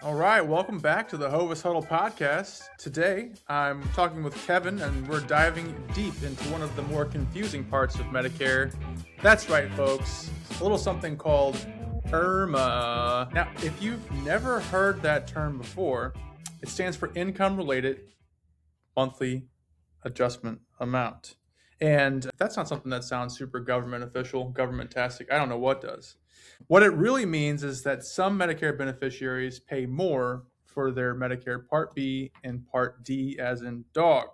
All right, welcome back to the Hovis Huddle podcast. Today, I'm talking with Kevin, and we're diving deep into one of the more confusing parts of Medicare. That's right, folks. A little something called IRMAA. Now, if you've never heard that term before, it stands for Income-Related Monthly Adjustment Amount. And that's not something that sounds super government official, government-tastic. I don't know what does. What it really means is that some Medicare beneficiaries pay more for their Medicare Part B and Part D, as in dog.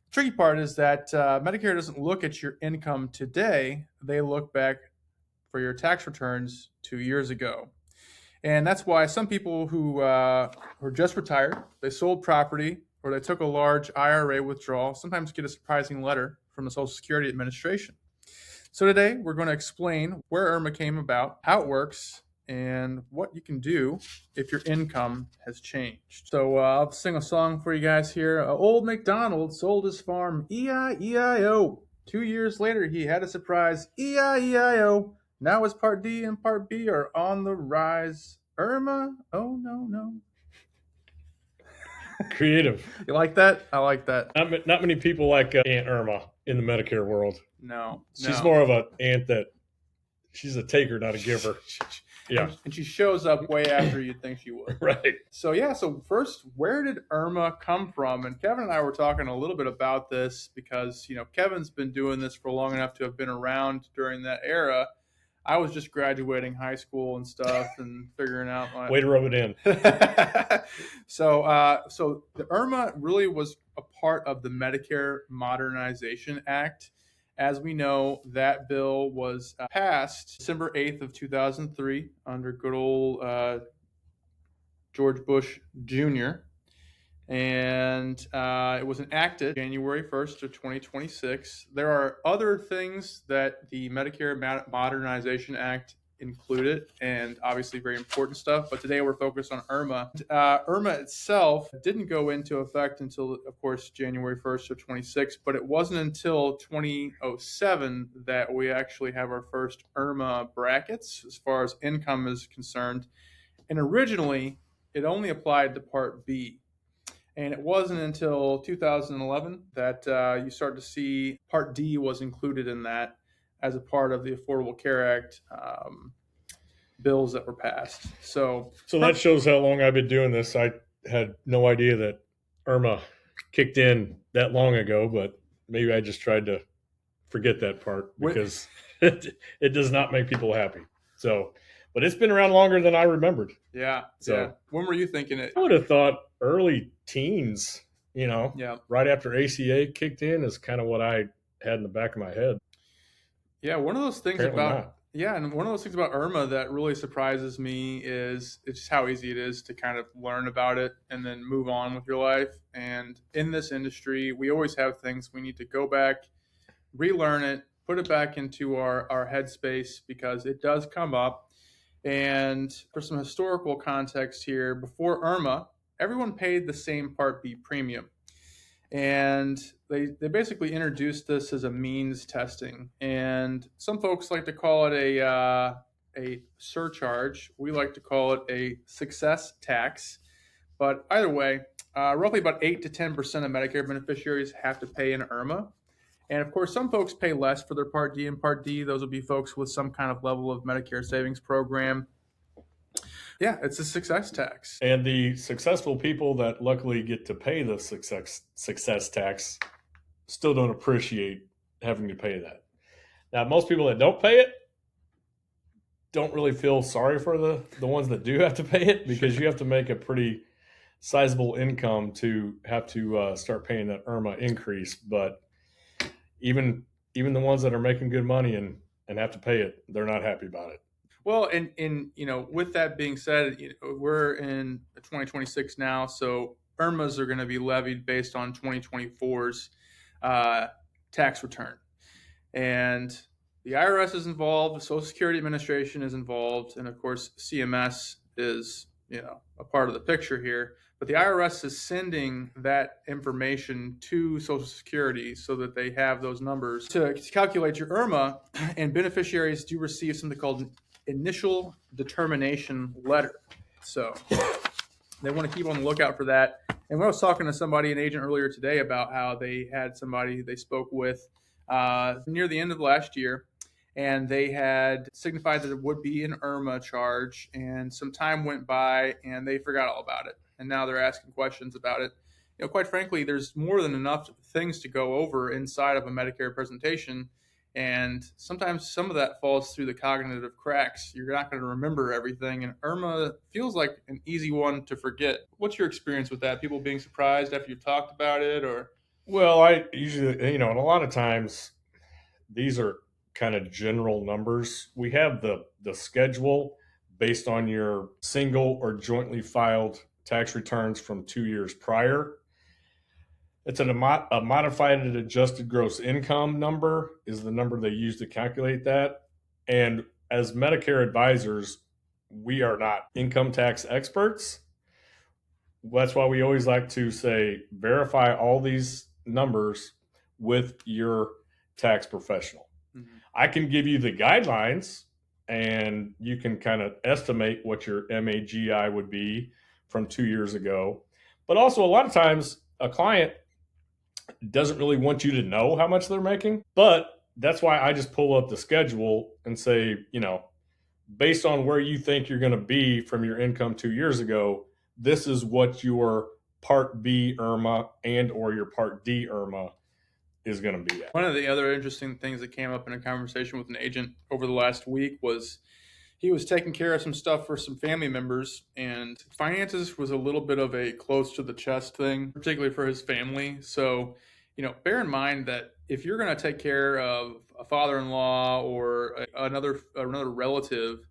The tricky part is that Medicare doesn't look at your income today. They look back for your tax returns 2 years ago. And that's why some people who are just retired, they sold property, or they took a large IRA withdrawal, sometimes get a surprising letter from the Social Security Administration. So today we're going to explain where IRMAA came about, how it works, and what you can do if your income has changed. So I'll sing a song for you guys here. Old MacDonald sold his farm, E-I-E-I-O. 2 years later he had a surprise, E-I-E-I-O. Now his Part D and Part B are on the rise. IRMAA, oh no. Creative. You like that? I like that. Not many people like Aunt Irma in the Medicare world. No. She's more of an aunt that she's a taker, not a giver. Yeah. And she shows up way after you'd think she would. Right. So first, where did IRMAA come from? And Kevin and I were talking a little bit about this because, Kevin's been doing this for long enough to have been around during that era. I was just graduating high school and stuff and figuring out my... Way to rub it in. So the IRMAA really was a part of the Medicare Modernization Act. As we know, that bill was passed December 8th of 2003 under good old George Bush Jr. And it was enacted January 1st of 2026. There are other things that the Medicare Modernization Act included, and obviously very important stuff, but today we're focused on IRMAA. IRMAA itself didn't go into effect until, of course, January 1st of 26, but it wasn't until 2007 that we actually have our first IRMAA brackets as far as income is concerned. And originally, it only applied to Part B. And it wasn't until 2011 that you start to see Part D was included in that as a part of the Affordable Care Act bills that were passed. So that shows how long I've been doing this. I had no idea that IRMAA kicked in that long ago, but maybe I just tried to forget that part because it does not make people happy. So, but it's been around longer than I remembered. Yeah. So yeah. When were you thinking it? I would have thought early teens, right after ACA kicked in is kind of what I had in the back of my head. Yeah, one of those things about IRMAA that really surprises me is it's just how easy it is to kind of learn about it and then move on with your life. And in this industry, we always have things we need to go back, relearn it, put it back into our headspace because it does come up. And for some historical context here, before IRMAA, everyone paid the same Part B premium. And they basically introduced this as a means testing. And some folks like to call it a surcharge. We like to call it a success tax. But either way, roughly about 8 to 10% of Medicare beneficiaries have to pay in IRMAA. And of course, some folks pay less for their Part D and Part D. Those will be folks with some kind of level of Medicare savings program. Yeah, it's a success tax. And the successful people that luckily get to pay the success tax still don't appreciate having to pay that. Now, most people that don't pay it don't really feel sorry for the ones that do have to pay it because you have to make a pretty sizable income to have to start paying that IRMAA increase. But even the ones that are making good money and have to pay it, they're not happy about it. Well, and with that being said, we're in 2026 now, so IRMAAs are going to be levied based on 2024's tax return. And the IRS is involved, the Social Security Administration is involved, and of course CMS is, a part of the picture here. But the IRS is sending that information to Social Security so that they have those numbers to calculate your IRMAA, and beneficiaries do receive something called an initial determination letter. So They want to keep on the lookout for that. And when I was talking to somebody, an agent earlier today, about how they had somebody they spoke with near the end of last year, and they had signified that it would be an IRMAA charge, and some time went by and they forgot all about it. And now they're asking questions about it. Quite frankly, there's more than enough things to go over inside of a Medicare presentation. And sometimes some of that falls through the cognitive cracks. You're not going to remember everything. And IRMAA feels like an easy one to forget. What's your experience with that? People being surprised after you've talked about it, or? Well, I usually, and a lot of times these are kind of general numbers. We have the schedule based on your single or jointly filed tax returns from 2 years prior. It's a modified and adjusted gross income number is the number they use to calculate that. And as Medicare advisors, we are not income tax experts. That's why we always like to say, verify all these numbers with your tax professional. Mm-hmm. I can give you the guidelines and you can kind of estimate what your MAGI would be from 2 years ago. But also, a lot of times, a client doesn't really want you to know how much they're making. But that's why I just pull up the schedule and say, based on where you think you're going to be from your income 2 years ago, this is what your Part B IRMAA and or your Part D IRMAA is going to be at. One of the other interesting things that came up in a conversation with an agent over the last week was he was taking care of some stuff for some family members, and finances was a little bit of a close to the chest thing, particularly for his family. So, bear in mind that if you're going to take care of a father-in-law or another relative,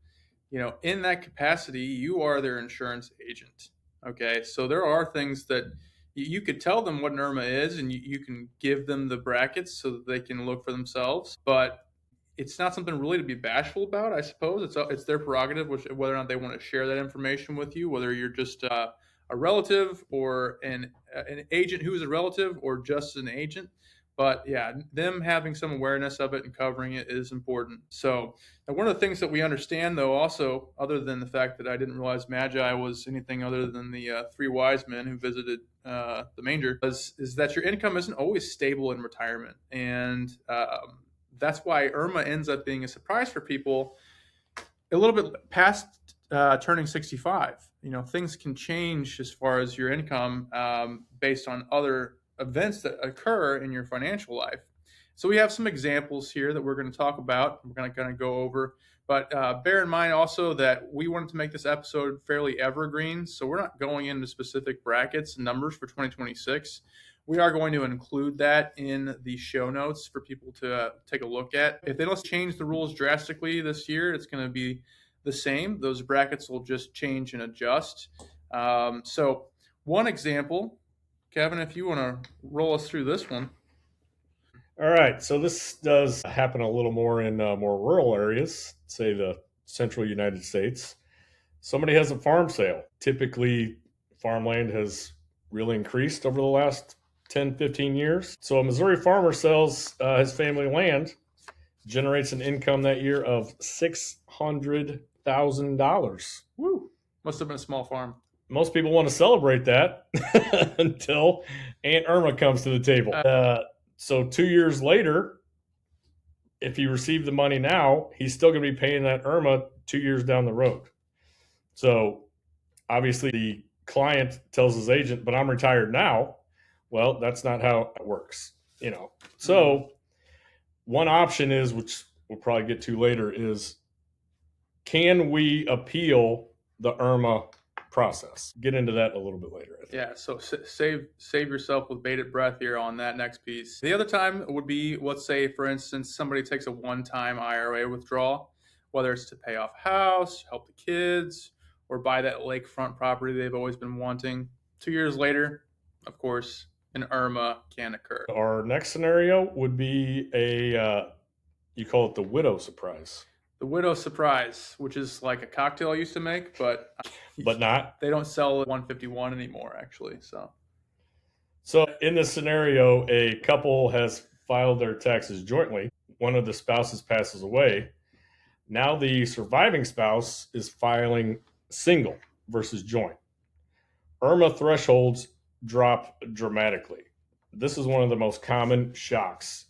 in that capacity, you are their insurance agent. Okay, so there are things that you could tell them what an IRMAA is, and you can give them the brackets so that they can look for themselves. But it's not something really to be bashful about, I suppose. It's their prerogative, whether or not they want to share that information with you, whether you're just a relative or an agent who is a relative or just an agent. But yeah, them having some awareness of it and covering it is important. So one of the things that we understand, though, also, other than the fact that I didn't realize Magi was anything other than the three wise men who visited the manger, is that your income isn't always stable in retirement. And that's why IRMAA ends up being a surprise for people a little bit past turning 65. Things can change as far as your income based on other events that occur in your financial life. So we have some examples here that we're going to talk about. We're going to kind of go over. But bear in mind also that we wanted to make this episode fairly evergreen. So we're not going into specific brackets and numbers for 2026. We are going to include that in the show notes for people to take a look at. If they don't change the rules drastically this year, it's going to be the same. Those brackets will just change and adjust. So one example, Kevin, if you want to roll us through this one. All right. So this does happen a little more in more rural areas, say the central United States. Somebody has a farm sale. Typically, farmland has really increased over the last 10, 15 years. So a Missouri farmer sells his family land, generates an income that year of $600,000. Woo! Must have been a small farm. Most people want to celebrate that until Aunt Irma comes to the table. So 2 years later, if he received the money now, he's still going to be paying that Irma 2 years down the road. So obviously the client tells his agent, but I'm retired now. Well, that's not how it works, So one option is, which we'll probably get to later, is can we appeal the IRMAA process? Get into that a little bit later. Yeah, so save yourself with bated breath here on that next piece. The other time would be, let's say, for instance, somebody takes a one-time IRA withdrawal, whether it's to pay off a house, help the kids, or buy that lakefront property they've always been wanting. 2 years later, of course, an IRMAA can occur. Our next scenario would be you call it the widow surprise. The widow surprise, which is like a cocktail I used to make, but not. They don't sell 151 anymore, actually. So in this scenario, a couple has filed their taxes jointly. One of the spouses passes away. Now the surviving spouse is filing single versus joint. IRMAA thresholds drop dramatically. This is one of the most common shocks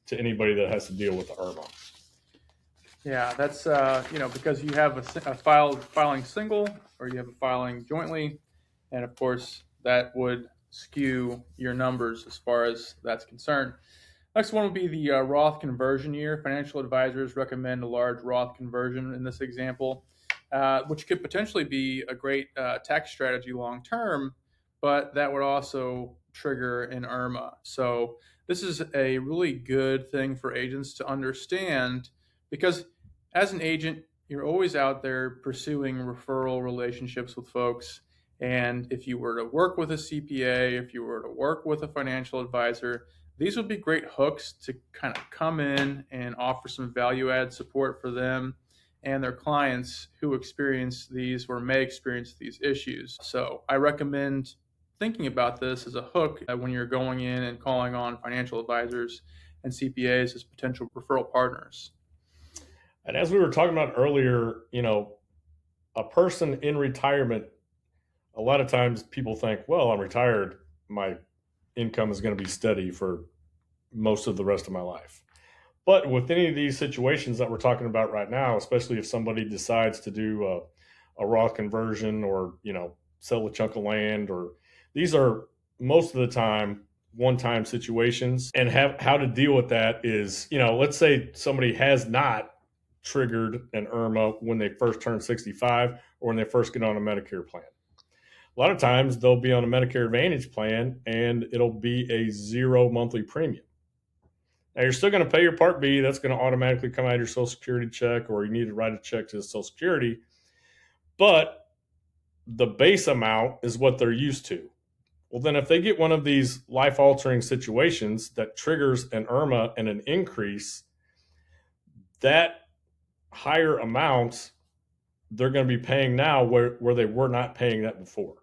to anybody that has to deal with IRMAA. Yeah, that's because you have a filing single or you have a filing jointly, and of course that would skew your numbers as far as that's concerned. Next one would be the Roth conversion year. Financial advisors recommend a large Roth conversion in this example, which could potentially be a great tax strategy long term, but that would also trigger an IRMAA. So this is a really good thing for agents to understand because as an agent, you're always out there pursuing referral relationships with folks. And if you were to work with a CPA, if you were to work with a financial advisor, these would be great hooks to kind of come in and offer some value add support for them and their clients who experience these or may experience these issues. So I recommend thinking about this as a hook when you're going in and calling on financial advisors and CPAs as potential referral partners. And as we were talking about earlier, a person in retirement, a lot of times people think, well, I'm retired, my income is going to be steady for most of the rest of my life. But with any of these situations that we're talking about right now, especially if somebody decides to do a raw conversion or, sell a chunk of land, or these are most of the time one-time situations. And how to deal with that is, let's say somebody has not triggered an IRMAA when they first turn 65 or when they first get on a Medicare plan. A lot of times they'll be on a Medicare Advantage plan and it'll be a 0 monthly premium. Now you're still going to pay your Part B. That's going to automatically come out of your Social Security check, or you need to write a check to the Social Security. But the base amount is what they're used to. Well, then if they get one of these life-altering situations that triggers an IRMAA and an increase, that higher amounts they're going to be paying now where they were not paying that before.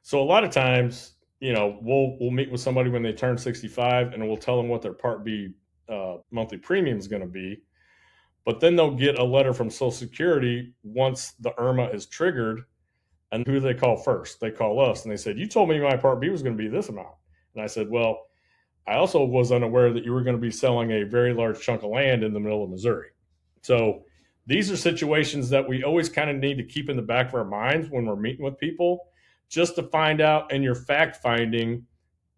So a lot of times, we'll meet with somebody when they turn 65 and we'll tell them what their Part B monthly premium is going to be. But then they'll get a letter from Social Security once the IRMAA is triggered. And who do they call first? They call us and they said, you told me my Part B was going to be this amount. And I said, well, I also was unaware that you were going to be selling a very large chunk of land in the middle of Missouri. So these are situations that we always kind of need to keep in the back of our minds when we're meeting with people, just to find out in your fact finding,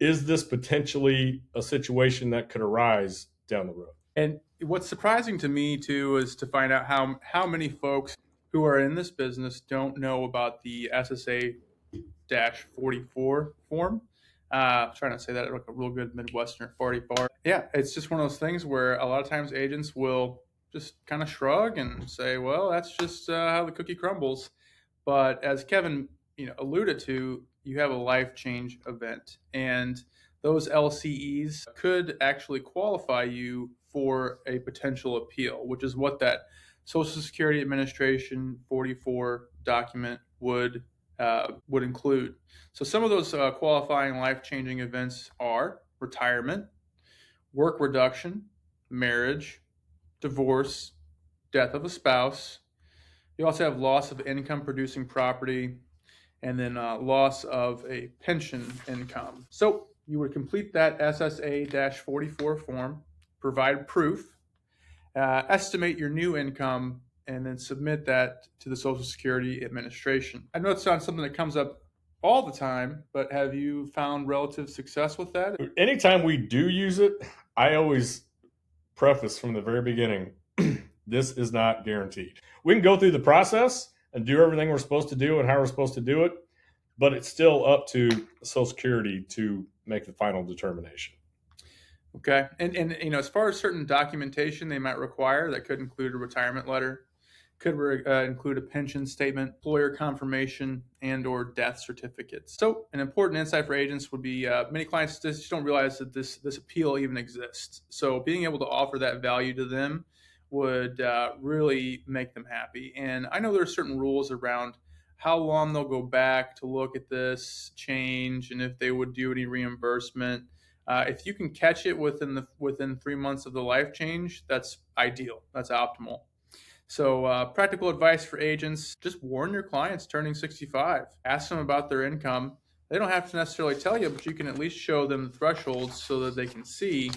is this potentially a situation that could arise down the road? And what's surprising to me too is to find out how many folks who are in this business don't know about the SSA-44 form. Trying to say that like a real good Midwestern 40 bar. Yeah, it's just one of those things where a lot of times agents will just kind of shrug and say, well, that's just how the cookie crumbles. But as Kevin alluded to, you have a life change event, and those LCEs could actually qualify you for a potential appeal, which is what that Social Security Administration 44 document would include. So some of those qualifying life-changing events are retirement, work reduction, marriage, divorce, death of a spouse. You also have loss of income-producing property, and then loss of a pension income. So you would complete that SSA-44 form, provide proof, estimate your new income, and then submit that to the Social Security Administration. I know it's not something that comes up all the time, but have you found relative success with that? Anytime we do use it, I always preface from the very beginning, this is not guaranteed. We can go through the process and do everything we're supposed to do and how we're supposed to do it, but it's still up to Social Security to make the final determination. Okay. And as far as certain documentation they might require, that could include a retirement letter, could include a pension statement, employer confirmation, and or death certificates. So an important insight for agents would be many clients just don't realize that this appeal even exists. So being able to offer that value to them would really make them happy. And I know there are certain rules around how long they'll go back to look at this change and if they would do any reimbursement. If you can catch it within 3 months of the life change, that's ideal. That's optimal. So practical advice for agents, just warn your clients turning 65. Ask them about their income. They don't have to necessarily tell you, but you can at least show them the thresholds so that they can see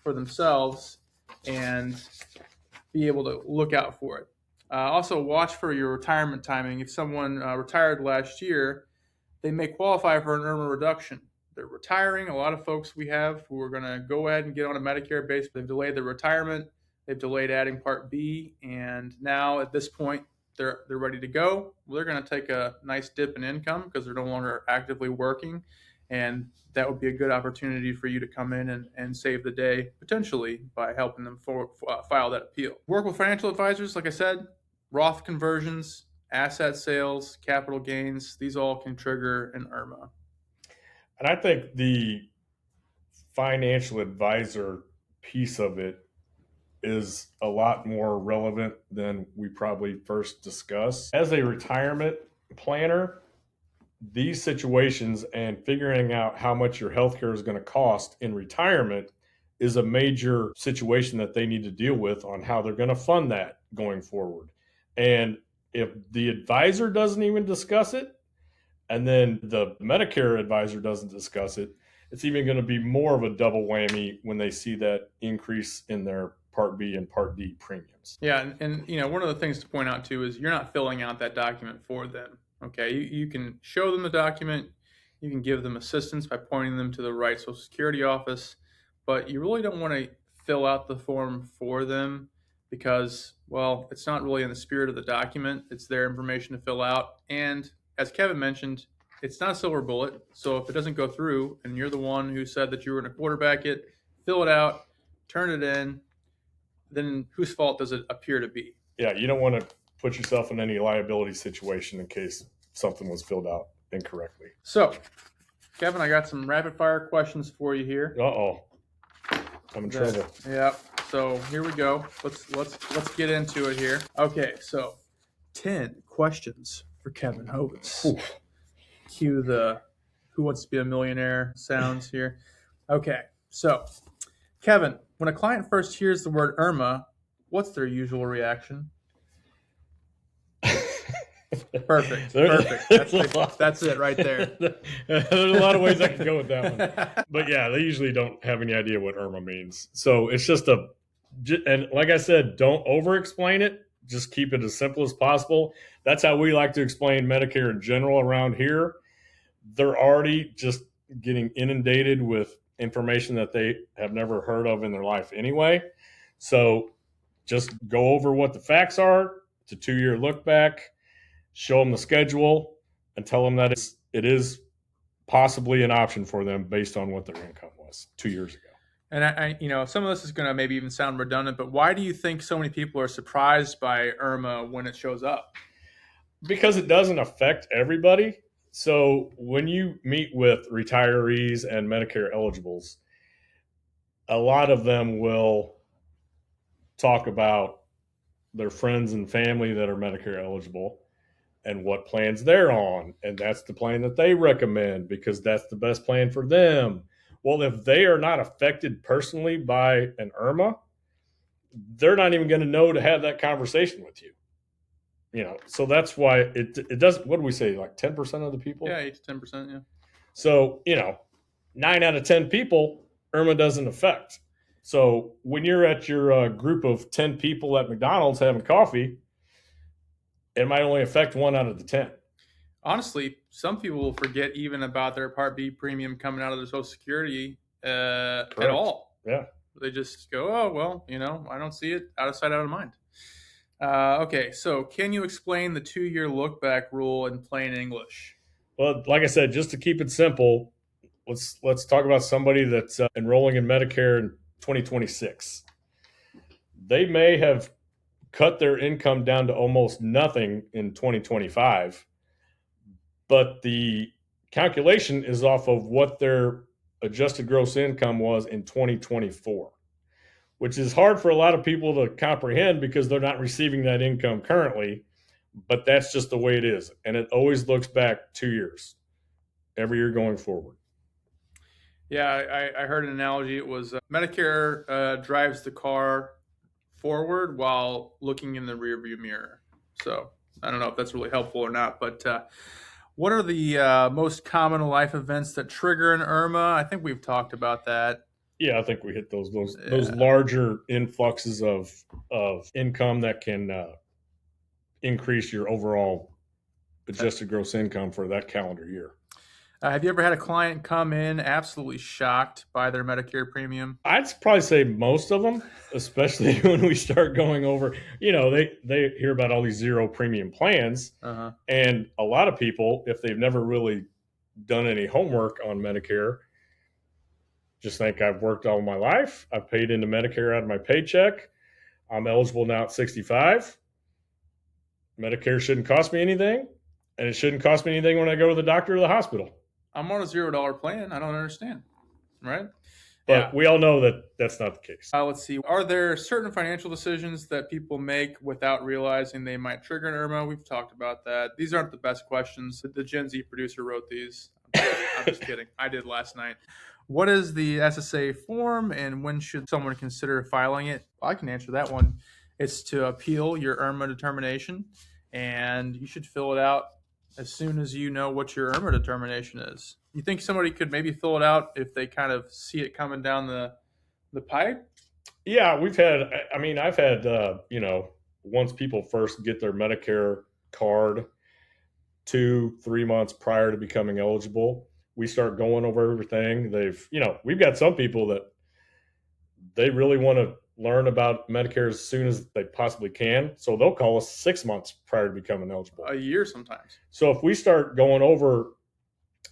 for themselves and be able to look out for it. Also, watch for your retirement timing. If someone retired last year, they may qualify for an IRMAA reduction. They're retiring. A lot of folks we have who are going to go ahead and get on a Medicare base, they've delayed their retirement, they've delayed adding Part B, and now at this point they're ready to go. Well, they're going to take a nice dip in income because they're no longer actively working, and that would be a good opportunity for you to come in and save the day potentially by helping them file that appeal. Work with financial advisors, like I said, Roth conversions, asset sales, capital gains, these all can trigger an IRMAA. And I think the financial advisor piece of it is a lot more relevant than we probably first discussed. As a retirement planner, these situations and figuring out how much your healthcare is going to cost in retirement is a major situation that they need to deal with on how they're going to fund that going forward. And if the advisor doesn't even discuss it, and then the Medicare advisor doesn't discuss it, it's even going to be more of a double whammy when they see that increase in their Part B and Part D premiums. Yeah, and one of the things to point out too is you're not filling out that document for them. Okay, you can show them the document, you can give them assistance by pointing them to the right Social Security office, but you really don't want to fill out the form for them because, well, it's not really in the spirit of the document. It's their information to fill out, and as Kevin mentioned, it's not a silver bullet. So if it doesn't go through and you're the one who said that you were going to quarterback it, fill it out, turn it in, then whose fault does it appear to be? Yeah, you don't want to put yourself in any liability situation in case something was filled out incorrectly. So, Kevin, I got some rapid fire questions for you here. Uh-oh. I'm in trouble. Yeah. So here we go. Let's get into it here. Okay, so 10 questions for Kevin Hovis. Oof. Cue the Who Wants to Be a Millionaire sounds here. Okay, so Kevin, when a client first hears the word IRMAA, what's their usual reaction? Perfect. That's it right there. There's a lot of ways I can go with that one. But yeah, they usually don't have any idea what IRMAA means. So it's just and like I said, don't over explain it. Just keep it as simple as possible. That's how we like to explain Medicare in general around here. They're already just getting inundated with information that they have never heard of in their life anyway. So just go over what the facts are. It's a 2-year look back. Show them the schedule and tell them that it is possibly an option for them based on what their income was 2 years ago. And I some of this is going to maybe even sound redundant, but why do you think so many people are surprised by IRMAA when it shows up? Because it doesn't affect everybody. So when you meet with retirees and Medicare eligibles, a lot of them will talk about their friends and family that are Medicare eligible and what plans they're on. And that's the plan that they recommend because that's the best plan for them. Well, if they are not affected personally by an IRMAA, they're not even going to know to have that conversation with you. So that's why it doesn't, what do we say, like 10% of the people? Yeah, 8 to 10%, yeah. So, 9 out of 10 people, IRMAA doesn't affect. So when you're at your group of 10 people at McDonald's having coffee, it might only affect 1 out of the 10. Honestly, some people will forget even about their Part B premium coming out of their Social Security at all. Yeah. They just go, oh, well, I don't see it. Out of sight, out of mind. Okay, so can you explain the 2-year look-back rule in plain English? Well, like I said, just to keep it simple, let's talk about somebody that's enrolling in Medicare in 2026. They may have cut their income down to almost nothing in 2025, but the calculation is off of what their adjusted gross income was in 2024, which is hard for a lot of people to comprehend because they're not receiving that income currently, but that's just the way it is. And it always looks back 2 years, every year going forward. Yeah, I heard an analogy. It was Medicare drives the car forward while looking in the rearview mirror. So I don't know if that's really helpful or not, but what are the most common life events that trigger an IRMAA? I think we've talked about that. Yeah, I think we hit those Yeah. larger influxes of income that can increase your overall adjusted gross income for that calendar year. Have you ever had a client come in absolutely shocked by their Medicare premium? I'd probably say most of them, especially when we start going over, they hear about all these zero premium plans. Uh-huh. And a lot of people, if they've never really done any homework on Medicare, just think I've worked all my life. I've paid into Medicare out of my paycheck. I'm eligible now at 65. Medicare shouldn't cost me anything, and it shouldn't cost me anything when I go to the doctor or the hospital. I'm on a $0 plan. I don't understand. Right? But we all know that that's not the case. Let's see. Are there certain financial decisions that people make without realizing they might trigger an IRMAA? We've talked about that. These aren't the best questions. The Gen Z producer wrote these. I'm just kidding. I did last night. What is the SSA form, and when should someone consider filing it? I can answer that one. It's to appeal your IRMAA determination, and you should fill it out as soon as you know what your IRMAA determination is. You think somebody could maybe fill it out if they kind of see it coming down the pipe? Yeah, I've had, once people first get their Medicare card 2-3 months prior to becoming eligible, we start going over everything. We've got some people that they really want to learn about Medicare as soon as they possibly can. So they'll call us 6 months prior to becoming eligible. A year sometimes. So if we start going over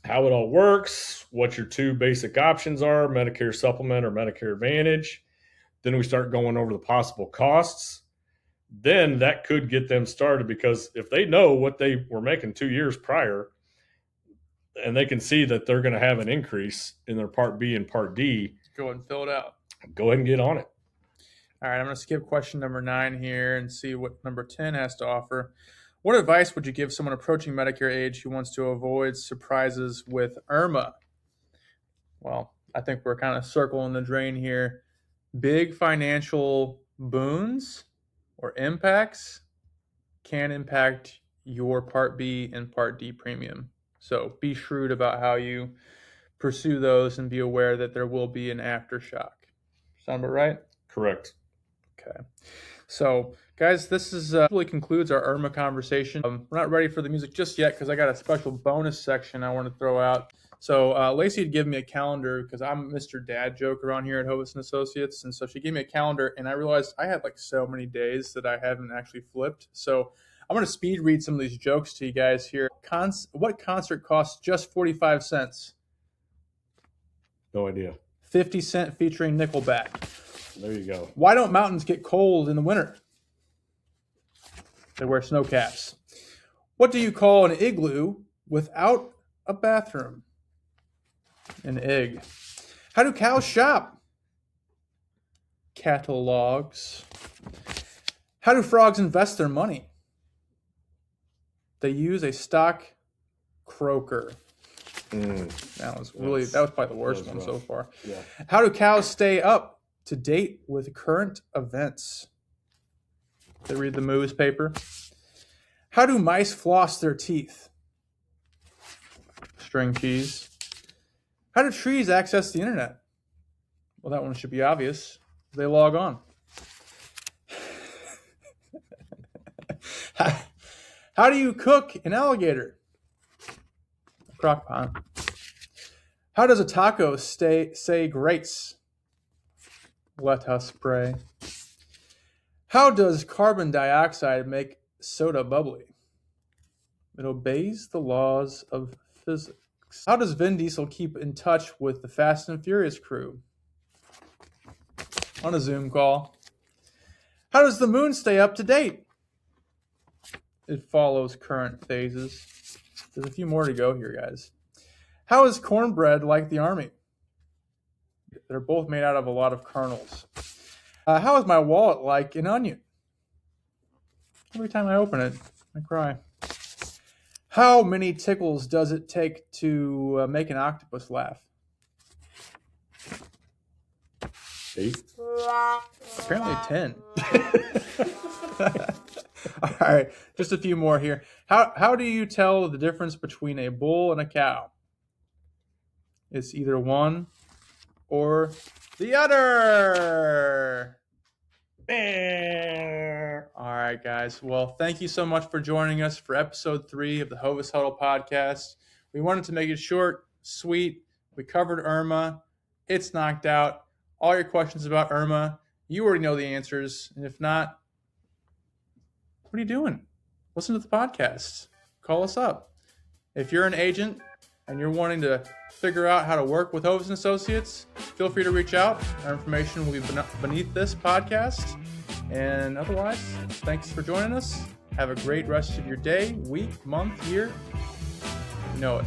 how it all works, what your two basic options are, Medicare Supplement or Medicare Advantage, then we start going over the possible costs, then that could get them started, because if they know what they were making 2 years prior and they can see that they're going to have an increase in their Part B and Part D, go ahead and fill it out. Go ahead and get on it. All right, I'm going to skip question number 9 here and see what number 10 has to offer. What advice would you give someone approaching Medicare age who wants to avoid surprises with IRMAA? Well, I think we're kind of circling the drain here. Big financial boons or impacts can impact your Part B and Part D premium. So be shrewd about how you pursue those and be aware that there will be an aftershock. Sound about right? Correct. Okay. So, guys, this really concludes our IRMAA conversation. We're not ready for the music just yet because I got a special bonus section I want to throw out. So Lacey had given me a calendar because I'm Mr. Dad Joke around here at Hovis & Associates. And so she gave me a calendar, and I realized I had like so many days that I haven't actually flipped. So I'm going to speed read some of these jokes to you guys here. What concert costs just 45 cents? No idea. 50 Cent featuring Nickelback. There you go. Why don't mountains get cold in the winter? They wear snow caps. What do you call an igloo without a bathroom? An egg. How do cows shop? Catalogs. How do frogs invest their money? They use a stock croaker. That was probably the worst one so far. Yeah. How do cows stay up to date with current events? They read the newspaper. How do mice floss their teeth? String cheese. How do trees access the internet? Well, that one should be obvious. They log on. How do you cook an alligator? A crock pot. How does a taco say grace? Let us pray. How does carbon dioxide make soda bubbly? It obeys the laws of physics. How does Vin Diesel keep in touch with the Fast and Furious crew? On a Zoom call. How does the moon stay up to date? It follows current phases. There's a few more to go here, guys. How is cornbread like the army? They're both made out of a lot of kernels. How is my wallet like an onion? Every time I open it, I cry. How many tickles does it take to make an octopus laugh? 8. Apparently 10. All right, just a few more here. How do you tell the difference between a bull and a cow? It's either one or the other. All right, guys. Well, thank you so much for joining us for episode 3 of the Hovis Huddle podcast. We wanted to make it short, sweet. We covered IRMAA. It's knocked out. All your questions about IRMAA, you already know the answers. And if not, what are you doing? Listen to the podcast. Call us up. If you're an agent and you're wanting to figure out how to work with Hovis & Associates, feel free to reach out. Our information will be beneath this podcast. And otherwise, thanks for joining us. Have a great rest of your day, week, month, year. You know it.